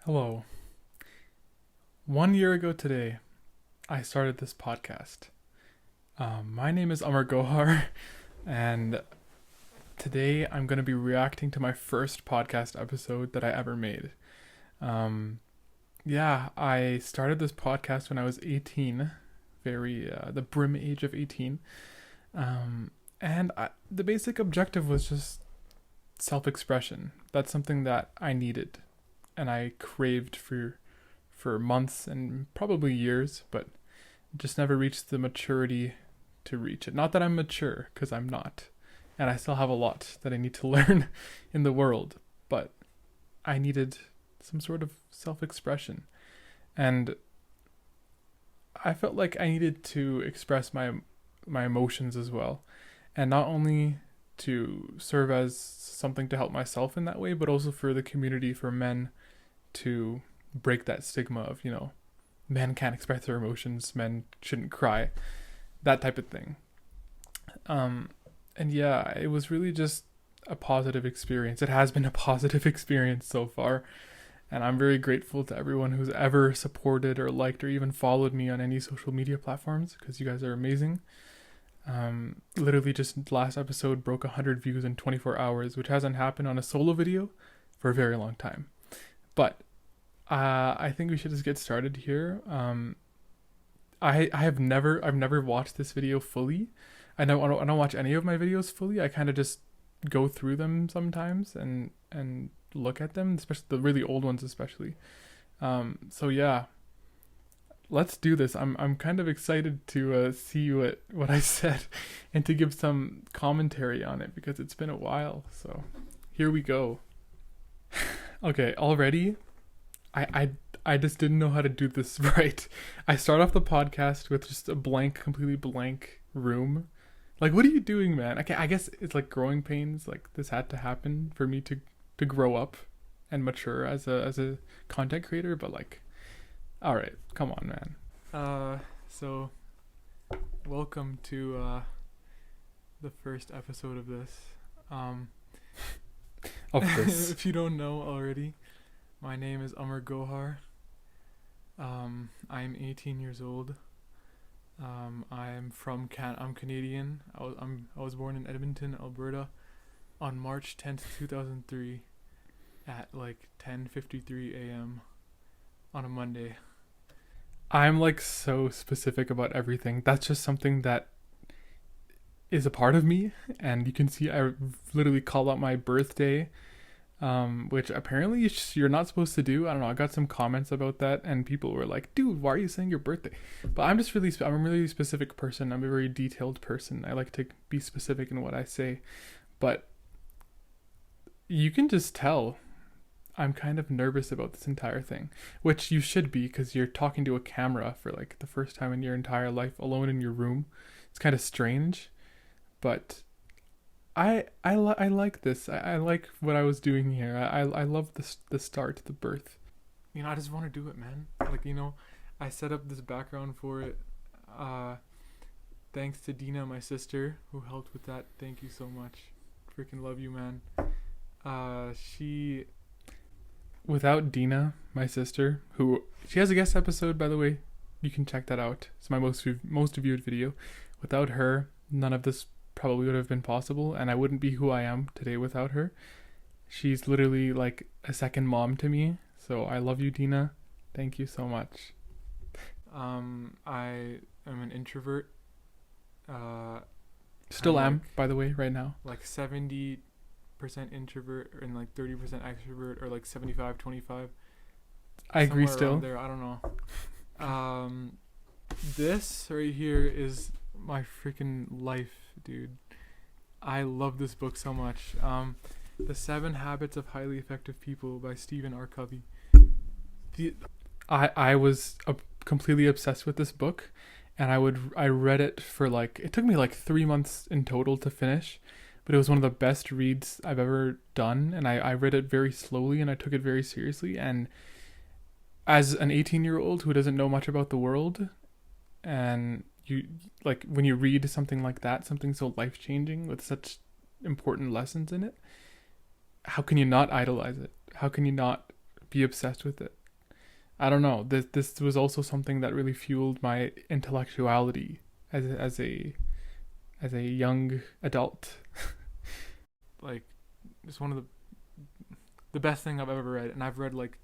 Hello. 1 year ago today, I started this podcast. My name is Amar Gohar, and today I'm going to be reacting to my first podcast episode that I ever made. Um, yeah, I started this podcast when I was 18, the brim age of 18. Um, the basic objective was just self expression. That's something that I needed and I craved for months and probably years, but just never reached the maturity to reach it. Not that I'm mature, because I'm not. And I still have a lot that I need to learn in the world, but I needed some sort of self expression. And I felt like I needed to express my emotions as well. And not only to serve as something to help myself in that way, but also for the community, for men to break that stigma of, men can't express their emotions, men shouldn't cry, that type of thing. And yeah, it was really just a positive experience. It has been a positive experience so far. And I'm very grateful to everyone who's ever supported or liked or even followed me on any social media platforms, because you guys are amazing. Literally just last episode broke 100 views in 24 hours, which hasn't happened on a solo video for a very long time. But I think we should just get started here. I've never watched this video fully. I don't watch any of my videos fully. I kind of just go through them sometimes and look at them, especially the really old ones, especially. So yeah, let's do this. I'm kind of excited to see what I said and to give some commentary on it, because it's been a while. So here we go. Okay, already I just didn't know how to do this right. I start off the podcast with just a completely blank room. Like, what are you doing, man? Okay, I guess it's like growing pains. Like, this had to happen for me to grow up and mature as a content creator. But like, all right, come on, man. So welcome to the first episode of this. Of this. If you don't know already, my name is Amar Gohar. I'm 18 years old. I'm Canadian. I was born in Edmonton, Alberta, on March 10th, 2003, at like 10:53 a.m. on a Monday. I'm like so specific about everything. That's just something that is a part of me, and you can see I literally call out my birthday, which apparently you're not supposed to do. I don't know. I got some comments about that, and people were like, "Dude, why are you saying your birthday?" But I'm a really specific person. I'm a very detailed person. I like to be specific in what I say, but you can just tell I'm kind of nervous about this entire thing, which you should be, because you're talking to a camera for like the first time in your entire life alone in your room. It's kind of strange, but I like this. I like what I was doing here. I love the start, the birth. I just want to do it, man. Like, I set up this background for it. Thanks to Dina, my sister, who helped with that. Thank you so much. Freaking love you, man. Without Dina, my sister, she has a guest episode, by the way. You can check that out. It's my most viewed video. Without her, none of this probably would have been possible, and I wouldn't be who I am today without her. She's literally like a second mom to me. So I love you, Dina. Thank you so much. I am an introvert. Still am, by the way, right now. Like 70% introvert and like 30% extrovert, or like 75-25. I agree still. There, I don't know. This right here is my freaking life, dude. I love this book so much. The 7 Habits of Highly Effective People by Stephen R. Covey. I was completely obsessed with this book, and I read it for it took me like 3 months in total to finish, but it was one of the best reads I've ever done, and I read it very slowly, and I took it very seriously. And as an 18-year-old who doesn't know much about the world, and you like when you read something like that, something so life-changing with such important lessons in it, how can you not idolize it? How can you not be obsessed with it. I don't know. This was also something that really fueled my intellectuality as a young adult. Like, it's one of the best thing I've ever read, and I've read like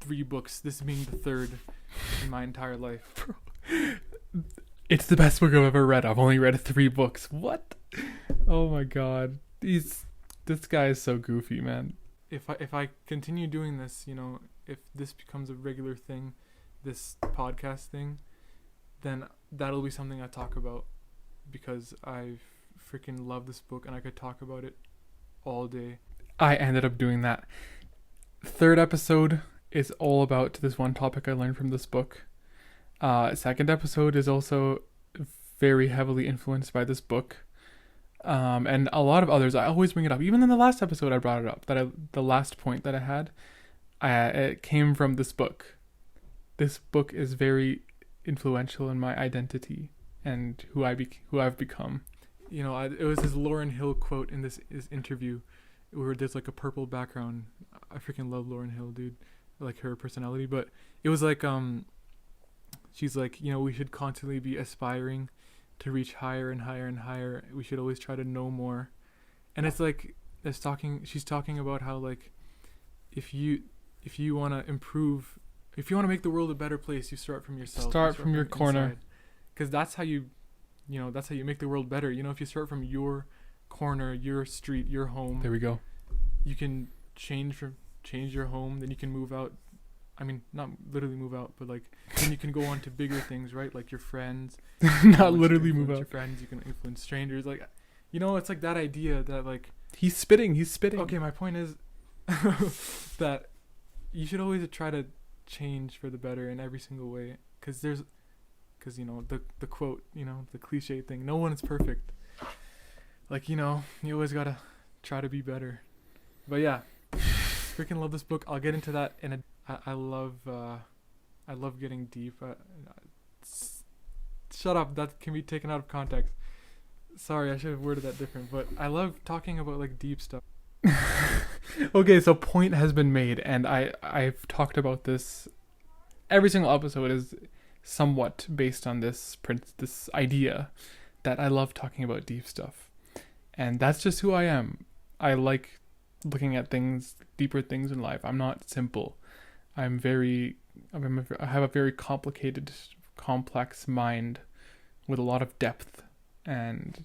3 books. This being the 3rd in my entire life. It's the best book I've ever read. I've only read 3 books. What? Oh my god. This guy is so goofy, man. If I continue doing this, if this becomes a regular thing, this podcast thing, then that'll be something I talk about, because I freaking love this book and I could talk about it all day. I ended up doing that. 3rd episode is all about this one topic I learned from this book. 2nd episode is also very heavily influenced by this book. And a lot of others. I always bring it up. Even in the last episode, I brought it up. The last point that I had, it came from this book. This book is very influential in my identity and who I've become. It was this Lauryn Hill quote in this interview, where there's like a purple background. I freaking love Lauryn Hill, dude. I like her personality, but it was like she's like, we should constantly be aspiring to reach higher and higher and higher. We should always try to know more. And it's like, she's talking about how, like, if you want to improve, if you want to make the world a better place, you start from yourself. Start from your corner. Because that's how that's how you make the world better. If you start from your corner, your street, your home. There we go. You can change your home, then you can move out. I mean, not literally move out, but like, then you can go on to bigger things, right? Like your friends. Not literally move out. Your friends, you can influence strangers. Like, it's like that idea that, like, He's spitting. Okay, my point is that you should always try to change for the better in every single way. Because the quote, the cliche thing, no one is perfect. Like, you always gotta try to be better. But yeah, freaking love this book. I'll get into that in a... I love getting deep. Shut up. That can be taken out of context. Sorry, I should have worded that different. But I love talking about, like, deep stuff. Okay, so point has been made, and I've talked about this. Every single episode is somewhat based on this idea that I love talking about deep stuff, and that's just who I am. I like looking at things, deeper things in life. I'm not simple. I have a very complicated, complex mind with a lot of depth, and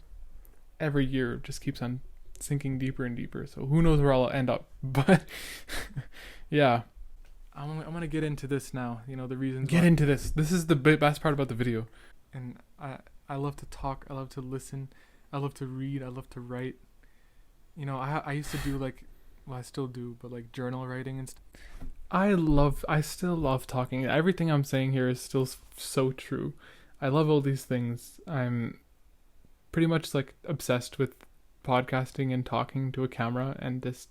every year just keeps on sinking deeper and deeper. So who knows where I'll end up? But yeah, I'm gonna get into this now. The reasons. Get into this. This is the best part about the video. And I love to talk. I love to listen. I love to read. I love to write. I used to do, like, well, I still do, but like journal writing and stuff. I still love talking. Everything I'm saying here is still so true. I love all these things. I'm pretty much, like, obsessed with podcasting and talking to a camera and just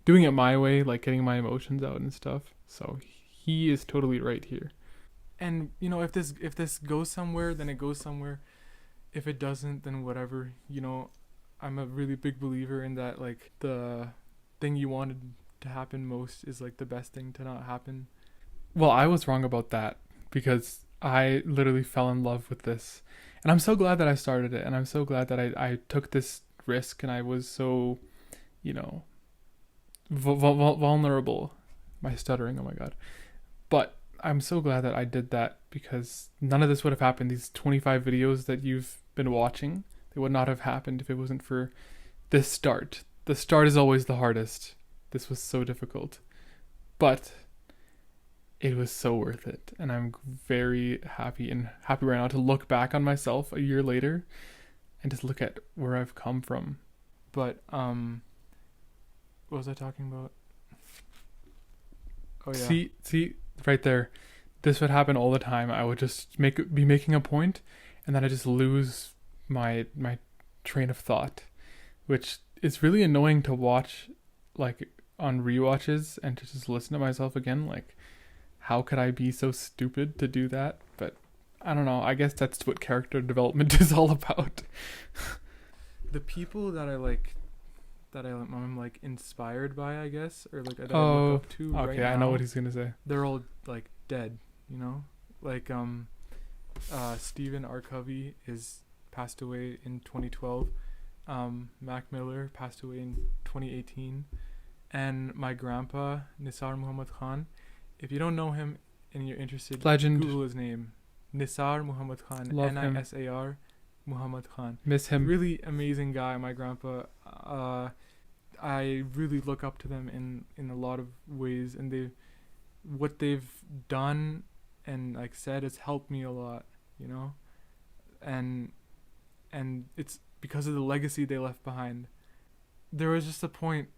doing it my way, like getting my emotions out and stuff. So he is totally right here. And if this goes somewhere, then it goes somewhere. If it doesn't, then whatever. I'm a really big believer in that, like, the thing you wanted to happen most is, like, the best thing to not happen. Well, I was wrong about that, because I literally fell in love with this, and I'm so glad that I started it, and I'm so glad that I took this risk, and I was so, vulnerable. My stuttering, oh my god. But I'm so glad that I did that, because none of this would have happened. These 25 videos that you've been watching, they would not have happened if it wasn't for this start. The start is always the hardest. This was so difficult, but it was so worth it. And I'm very happy right now to look back on myself a year later and just look at where I've come from. But, what was I talking about? Oh yeah. See, right there. This would happen all the time. I would just be making a point, and then I just lose my train of thought, which is really annoying to watch, like, on rewatches, and to just listen to myself again. Like, how could I be so stupid to do that? But I don't know. I guess that's what character development is all about. The people that that I'm like inspired by, I guess, or like that I Oh, look up to right okay. now, I know what he's gonna say. they're all like dead, you know? Like Stephen R. Covey is passed away in 2012. Mac Miller passed away in 2018, and my grandpa Nisar Muhammad Khan. If you don't know him and you're interested, Legend. Google his name, Nisar Muhammad Khan, Love him. Nisar Muhammad Khan. Miss him. Really amazing guy, my grandpa. I really look up to them in a lot of ways, and what they've done and like said has helped me a lot, you know, and it's because of the legacy they left behind. There was just a point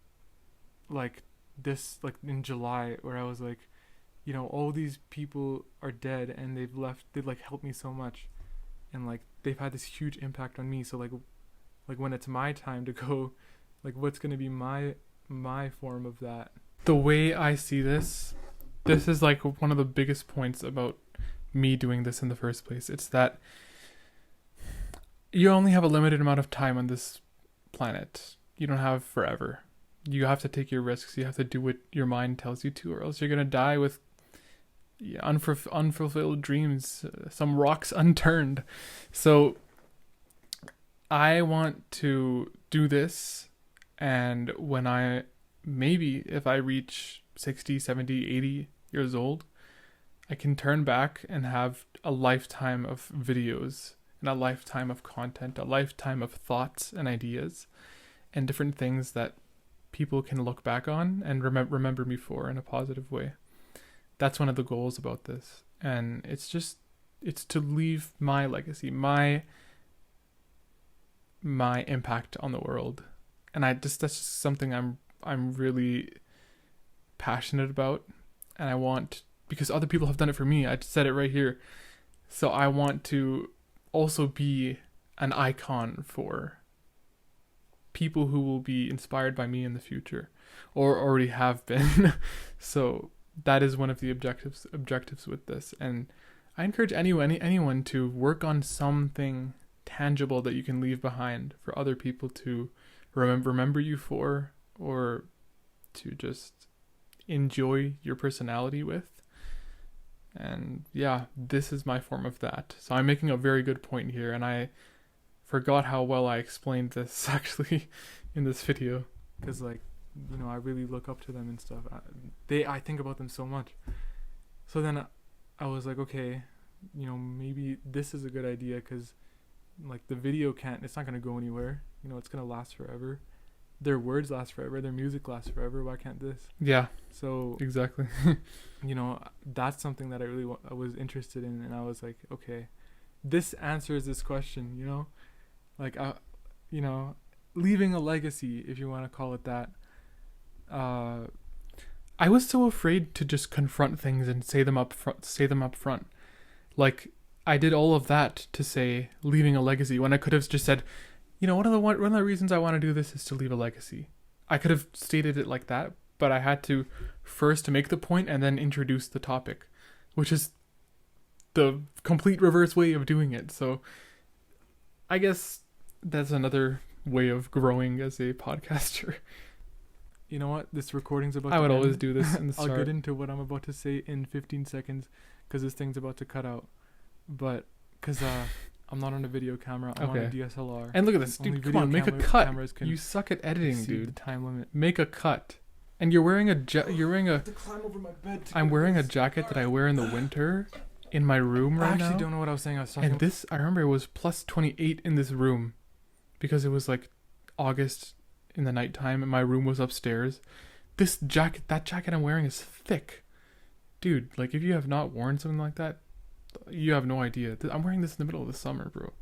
like this, like in July, where I was like, you know, all these people are dead and they like helped me so much, and like they've had this huge impact on me. So like when it's my time to go, like what's gonna be my form of that? The way I see this is like one of the biggest points about me doing this in the first place. It's that you only have a limited amount of time on this planet. You don't have forever. You have to take your risks. You have to do what your mind tells you to, or else you're gonna die with unfulfilled dreams, some rocks unturned. So I want to do this, and when if I reach 60, 70, 80 years old, I can turn back and have a lifetime of videos and a lifetime of content, a lifetime of thoughts and ideas and different things that people can look back on and remember me for in a positive way. That's one of the goals about this. And it's to leave my legacy, my impact on the world. And that's just something I'm really passionate about, and I want, because other people have done it for me. I said it right here. So I want to also be an icon for people who will be inspired by me in the future, or already have been. So that is one of the objectives with this, and I encourage anyone to work on something tangible that you can leave behind for other people to remember you for, or to just enjoy your personality with. And yeah, this is my form of that. So I'm making a very good point here, and I forgot how well I explained this actually in this video, because like, you know, I really look up to them and stuff. I think about them so much. So then I was like, okay, you know, maybe this is a good idea, because like the video it's not going to go anywhere, you know, it's going to last forever. Their words last forever, their music lasts forever. Why can't this? Yeah, so exactly. You know, that's something that I was interested in, and I was like, okay, this answers this question, you know, like you know, leaving a legacy, if you want to call it that. I was so afraid to just confront things and say them up front. Like, I did all of that to say leaving a legacy, when I could have just said, you know, one of the reasons I want to do this is to leave a legacy. I could have stated it like that, but I had to first make the point and then introduce the topic, which is the complete reverse way of doing it. So I guess that's another way of growing as a podcaster. You know what? This recording's about I to would end. always do this in the start. I'll get into what I'm about to say in 15 seconds, because this thing's about to cut out. But, because I'm not on a video camera. I'm on a DSLR. And look at this, dude. Come on, make a cut. You suck at editing, dude. The time limit. Make a cut. And you're wearing a. I have to climb over my bed. I'm wearing a jacket that I wear in the winter in my room right now. I actually don't know what I was saying. I was talking. And this, I remember, it was plus 28 in this room, because it was like August in the nighttime, and my room was upstairs. That jacket I'm wearing is thick, dude. Like, if you have not worn something like that, you have no idea. I'm wearing this in the middle of the summer, bro.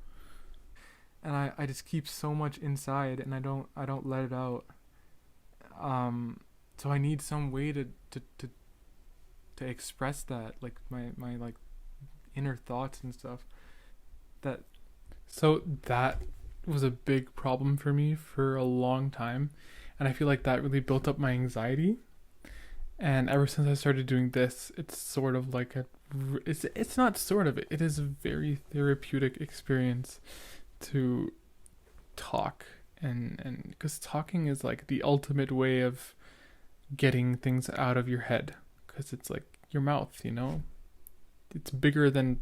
And I just keep so much inside, and I don't let it out. So I need some way to express that, like my like inner thoughts and stuff. So that was a big problem for me for a long time, and I feel like that really built up my anxiety. And ever since I started doing this, it's sort of like it's not sort of, it is a very therapeutic experience to talk and because talking is like the ultimate way of getting things out of your head, because it's like your mouth, you know, it's bigger than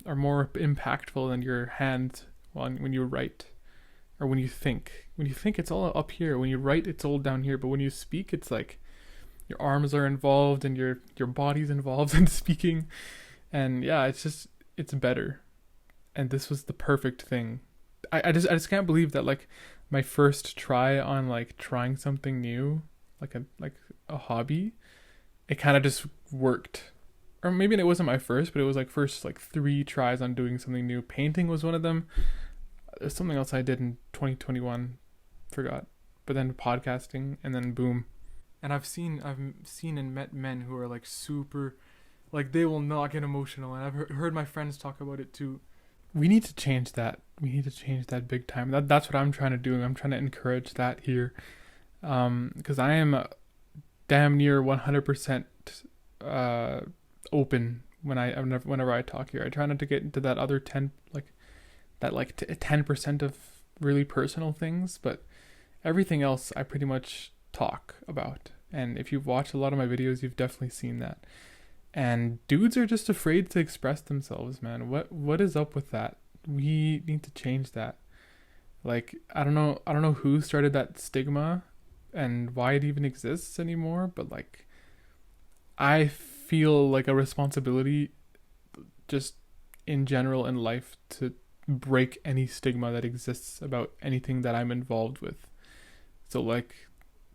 or more impactful than your hand when you write or when you think. When you think, it's all up here. When you write, it's all down here. But when you speak, it's like your arms are involved and your body's involved in speaking. And yeah, it's better. And this was the perfect thing. I just can't believe that, like, my first try on like trying something new, like a hobby, it kind of just worked. Or maybe it wasn't my first, but it was like first like 3 tries on doing something new. Painting was one of them. There's something else I did in 2021, forgot. But then podcasting, and then boom. And I've seen and met men who are like super, like they will not get emotional, and I've heard my friends talk about it too. We need to change that. We need to change that big time. That's what I'm trying to do. I'm trying to encourage that here, because I am damn near 100% open whenever I talk here. I try not to get into that other 10% of really personal things, but everything else I pretty much talk about. And if you've watched a lot of my videos, you've definitely seen that. And dudes are just afraid to express themselves, man. What is up with that? We need to change that. Like, I don't know who started that stigma and why it even exists anymore, but like, I feel like a responsibility just in general in life to break any stigma that exists about anything that I'm involved with. So like,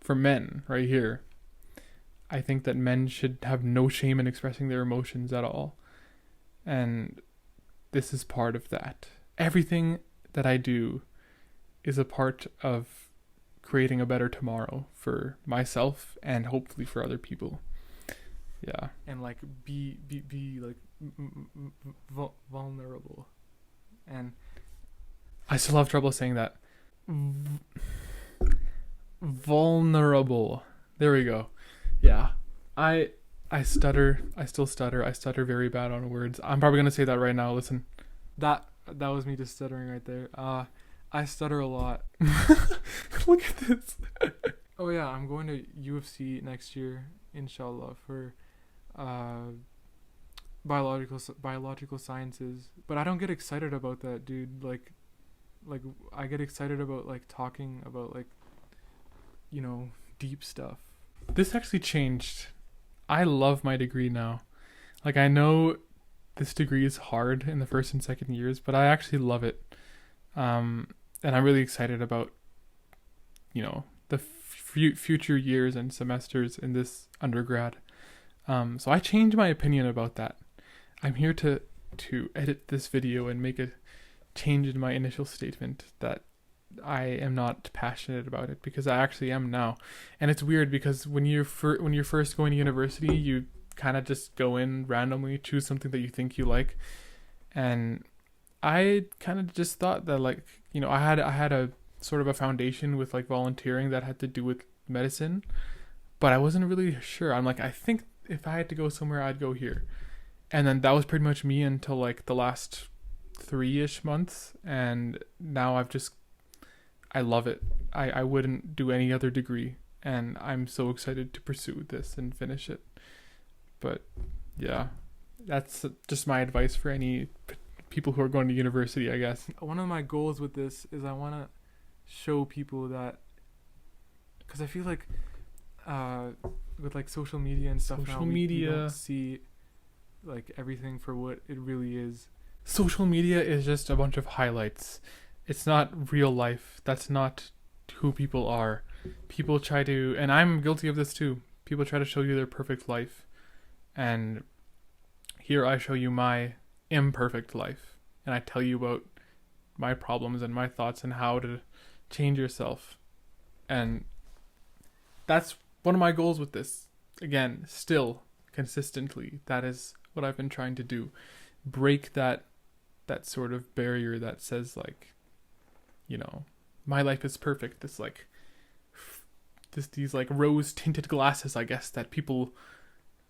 for men right here, I think that men should have no shame in expressing their emotions at all. And this is part of that. Everything that I do is a part of creating a better tomorrow for myself and hopefully for other people. Yeah. And like be like vulnerable. And I still have trouble saying that. Vulnerable. There we go. Yeah. I stutter. I still stutter. I stutter very bad on words. I'm probably going to say that right now. Listen. That was me just stuttering right there. I stutter a lot. Look at this. Oh yeah, I'm going to UFC next year, inshallah, for biological sciences. But I don't get excited about that, dude. Like I get excited about like talking about like, you know, deep stuff. This actually changed. I love my degree now. Like, I know this degree is hard in the first and second years, but I actually love it. And I'm really excited about, you know, the future years and semesters in this undergrad. So I changed my opinion about that. I'm here to edit this video and make a change in my initial statement that I am not passionate about it, because I actually am now. And it's weird because when you're first going to university, you kind of just go in randomly, choose something that you think you like. And I kind of just thought that, like, you know, I had a sort of a foundation with like volunteering that had to do with medicine, but I wasn't really sure. I'm like, I think if I had to go somewhere, I'd go here. And then that was pretty much me until like the last 3-ish months. And now I love it. I wouldn't do any other degree, and I'm so excited to pursue this and finish it. But yeah, that's just my advice for any people who are going to university, I guess. One of my goals with this is I want to show people that, because I feel like with like social media and stuff now, we don't see like everything for what it really is. Social media is just a bunch of highlights. It's not real life. That's not who people are. People try to, and I'm guilty of this too, people try to show you their perfect life. And here I show you my imperfect life. And I tell you about my problems and my thoughts and how to change yourself. And that's one of my goals with this. Again, still, consistently, that is what I've been trying to do. Break that sort of barrier that says like, you know, my life is perfect. This like, these like rose tinted glasses, I guess, that people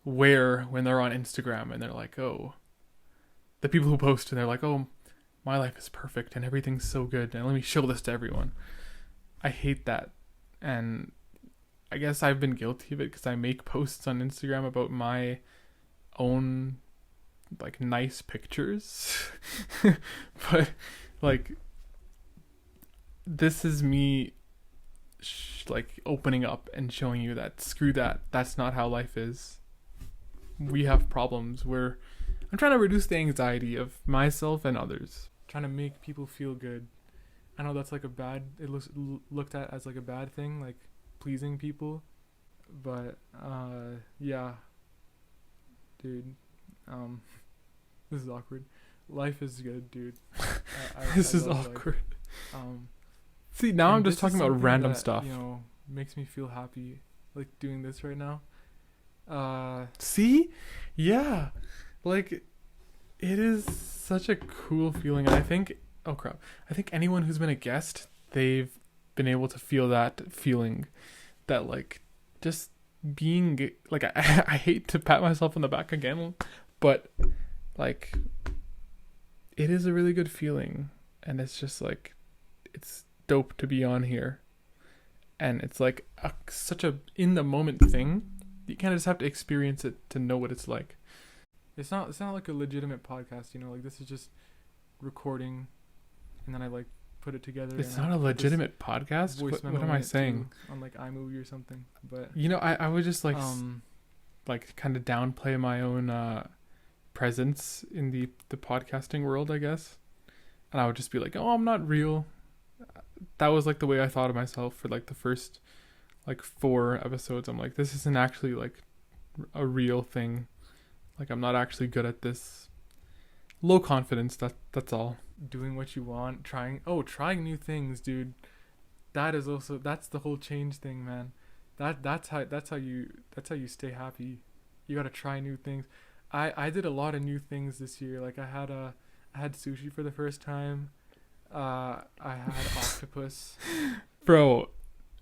wear when they're on Instagram, and they're like, oh, the people who post and they're like, oh, my life is perfect and everything's so good and let me show this to everyone. I hate that. And I guess I've been guilty of it because I make posts on Instagram about my own like nice pictures. But like this is me like opening up and showing you that screw that, that's not how life is. We have problems where I'm trying to reduce the anxiety of myself and others, trying to make people feel good. I know that's like it looks looked at as like a bad thing, like pleasing people, but yeah, dude, this is awkward. Life is good, dude. This is awkward. See, now I'm just talking about random stuff. You know, makes me feel happy, like doing this right now. See, yeah, like it is such a cool feeling, and I think, oh crap, I think anyone who's been a guest, they've been able to feel that feeling, that like just being like I hate to pat myself on the back again, but like it is a really good feeling, and it's just like it's dope to be on here, and it's like such a in the moment thing. You kind of just have to experience it to know what it's like. It's not like a legitimate podcast, you know, like this is just recording and then I like put it together. It's not a legitimate podcast? What am I saying? On like iMovie or something. But you know, I would just like kind of downplay my own presence in the podcasting world, I guess. And I would just be like, oh, I'm not real. That was like the way I thought of myself for like the first like 4 episodes. I'm like, this isn't actually like a real thing. Like I'm not actually good at this. Low confidence, that's all. Doing what you want, trying new things, dude. That's the whole change thing, man. That's how you stay happy. You gotta try new things. I did a lot of new things this year. Like I had sushi for the first time. I had octopus. Bro,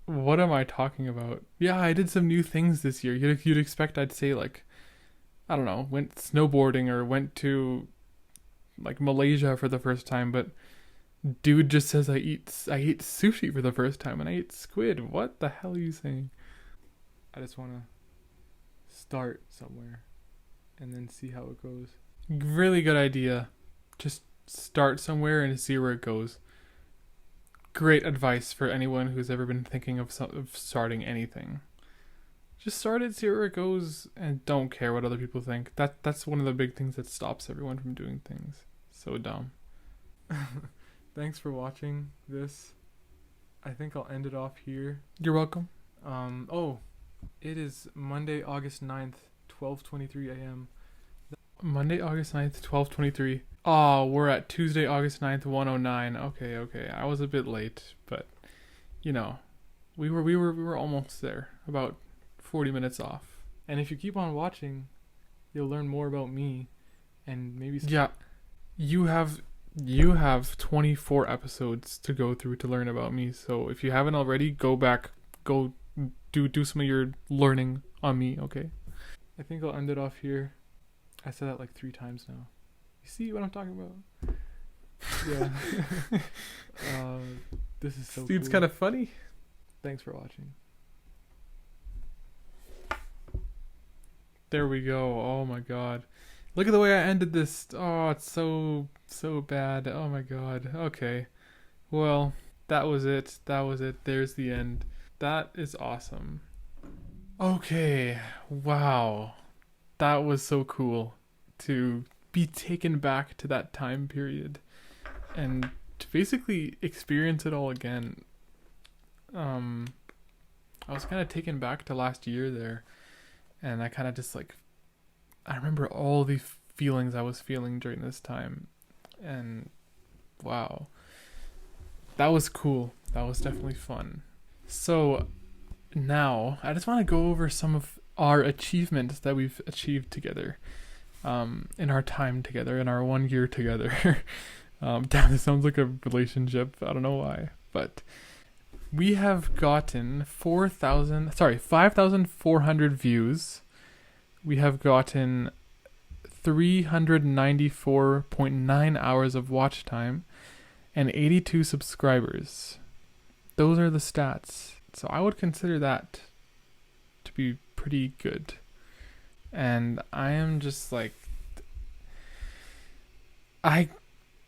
what am I talking about? Yeah, I did some new things this year. You'd expect I'd say like, I don't know, went snowboarding or went to like Malaysia for the first time, but dude just says I ate sushi for the first time and I ate squid. What the hell are you saying? I just want to start somewhere and then see how it goes. Really good idea. Just start somewhere and see where it goes. Great advice for anyone who's ever been thinking of starting anything. Just start it, see where it goes, and don't care what other people think. That's one of the big things that stops everyone from doing things. So dumb. Thanks for watching this. I think I'll end it off here. You're welcome. It is Monday, August 9th, 12:23 a.m. Monday, August 9th, 12:23. Oh, we're at Tuesday, August 9th, 1:09. Okay. I was a bit late, but you know, we were almost there. About 40 minutes off. And if you keep on watching, you'll learn more about me and maybe yeah. You have 24 episodes to go through to learn about me. So if you haven't already, go back, go do some of your learning on me, okay? I think I'll end it off here. I said that like 3 times now. You see what I'm talking about? Yeah. This is so dude's cool. Kind of funny. Thanks for watching. There we go. Oh my god. Look at the way I ended this. Oh, it's so bad. Oh my god. Okay. Well, that was it. There's the end. That is awesome. Okay. Wow. That was so cool to be taken back to that time period and to basically experience it all again. I was kind of taken back to last year there, and I kind of just like, I remember all the feelings I was feeling during this time, and wow, that was cool. That was definitely fun. So now I just want to go over some of our achievements that we've achieved together. In our time together, in our 1 year together. Damn, this sounds like a relationship. I don't know why, but we have gotten 5,400 views. We have gotten 394.9 hours of watch time, and 82 subscribers. Those are the stats. So I would consider that to be pretty good. And I am just like, I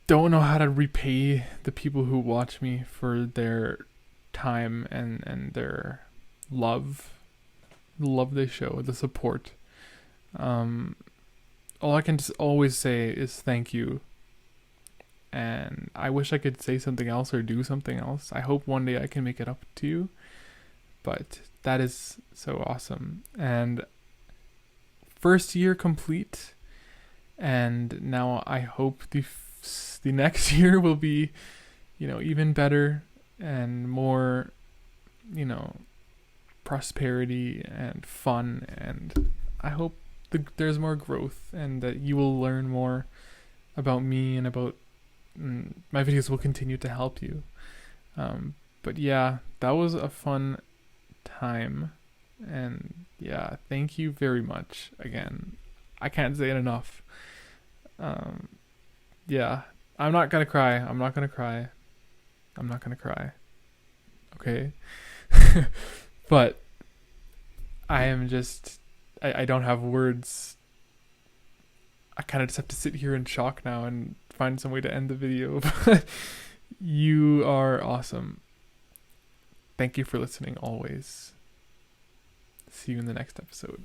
don't know how to repay the people who watch me for their time and their love they show, the support. All I can just always say is thank you. And I wish I could say something else or do something else. I hope one day I can make it up to you. But that is so awesome. And first year complete. And now I hope the next year will be, even better and more, prosperity and fun. And I hope there's more growth and that you will learn more about me and about my videos will continue to help you. But yeah, that was a fun time. And yeah, thank you very much again. I can't say it enough. Yeah, I'm not gonna cry. Okay? But I am just, I don't have words. I kind of just have to sit here in shock now and find some way to end the video. But you are awesome. Thank you for listening always. See you in the next episode.